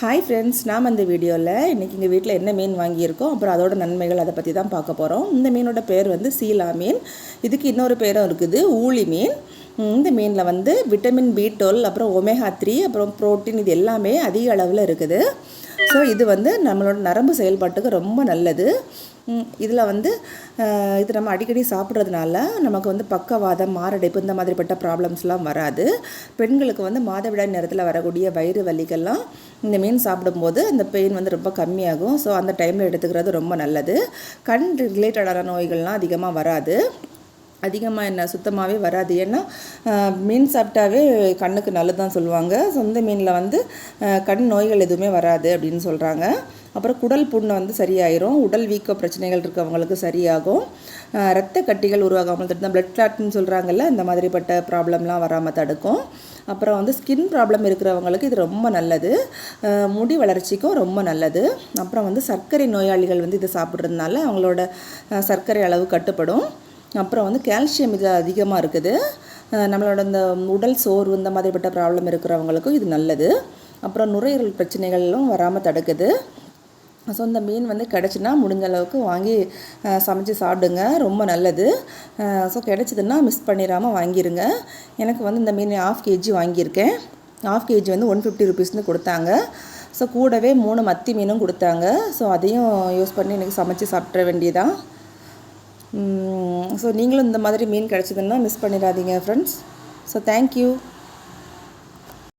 Hi friends, நாம் அந்த வீடியோவில் இன்றைக்கி எங்கள் வீட்டில் என்ன மீன் வாங்கியிருக்கோம், அப்புறம் அதோட நன்மைகள் அதை பற்றி தான் பார்க்க போகிறோம். இந்த மீனோட பேர் வந்து சீலா மீன். இதுக்கு இன்னொரு பேரும் இருக்குது, ஊளி மீன். இந்த மீனில் வந்து விட்டமின் B12, அப்புறம் ஒமேகா 3, அப்புறம் புரோட்டீன், இது எல்லாமே அதிக அளவில் இருக்குது. ஸோ இது வந்து நம்மளோட நரம்பு செயல்பாட்டுக்கு ரொம்ப நல்லது. இதில் வந்து இது நம்ம அடிக்கடி சாப்பிட்றதுனால நமக்கு வந்து பக்கவாதம், மாரடைப்பு இந்த மாதிரிப்பட்ட ப்ராப்ளம்ஸ்லாம் வராது. பெண்களுக்கு வந்து மாதவிடாய் நேரத்தில் வரக்கூடிய வயிறு வலிக்கெல்லாம் இந்த மீன் சாப்பிடும்போது அந்த பெயின் வந்து ரொம்ப கம்மியாகும். ஸோ அந்த டைமில் எடுத்துக்கிறது ரொம்ப நல்லது. கண் ரிலேட்டடான நோய்கள்லாம் அதிகமாக வராது. அதிகமாக என்ன சுத்தமாகவே வராது. ஏன்னா மீன் சாப்பிட்டாவே கண்ணுக்கு நல்லதுதான் சொல்லுவாங்க. சொந்த மீனில் வந்து கண் நோய்கள் எதுவுமே வராது அப்படின்னு சொல்கிறாங்க. அப்புறம் குடல் புண்ணை வந்து சரியாயிரும். உடல் வீக்க பிரச்சனைகள் இருக்கவங்களுக்கு சரியாகும். இரத்த கட்டிகள் உருவாகாமல் தடுக்கும். பிளட் கிளாட்னு சொல்கிறாங்கல்ல, இந்த மாதிரிப்பட்ட ப்ராப்ளம்லாம் வராமல் தடுக்கும். அப்புறம் வந்து ஸ்கின் ப்ராப்ளம் இருக்கிறவங்களுக்கு இது ரொம்ப நல்லது. முடி வளர்ச்சிக்கும் ரொம்ப நல்லது. அப்புறம் வந்து சர்க்கரை நோயாளிகள் வந்து இதை சாப்பிட்றதுனால அவங்களோட சர்க்கரை அளவு கட்டுப்படும். அப்புறம் வந்து கால்சியம் இது அதிகமாக இருக்குது. நம்மளோட இந்த உடல் சோர்வு இந்த மாதிரிப்பட்ட ப்ராப்ளம் இருக்கிறவங்களுக்கும் இது நல்லது. அப்புறம் நுரையீரல் பிரச்சனைகளும் வராமல் தடுக்குது. ஸோ இந்த மீன் வந்து கிடச்சின்னா முடிஞ்ச அளவுக்கு வாங்கி சமைச்சு சாப்பிடுங்க, ரொம்ப நல்லது. ஸோ கிடச்சிதுன்னா மிஸ் பண்ணிடாமல் வாங்கிடுங்க. எனக்கு வந்து இந்த மீன் 1/2 kg வாங்கியிருக்கேன். 1/2 kg வந்து 150 rupeesனு கொடுத்தாங்க. ஸோ கூடவே 3 மத்தி மீனும் கொடுத்தாங்க. ஸோ அதையும் யூஸ் பண்ணி எனக்கு சமைச்சு சாப்பிட்ற வேண்டியதான். ஸோ நீங்களும் இந்த மாதிரி மீன் கிடச்சிதுன்னா மிஸ் பண்ணிடாதீங்க ஃப்ரெண்ட்ஸ். So thank you.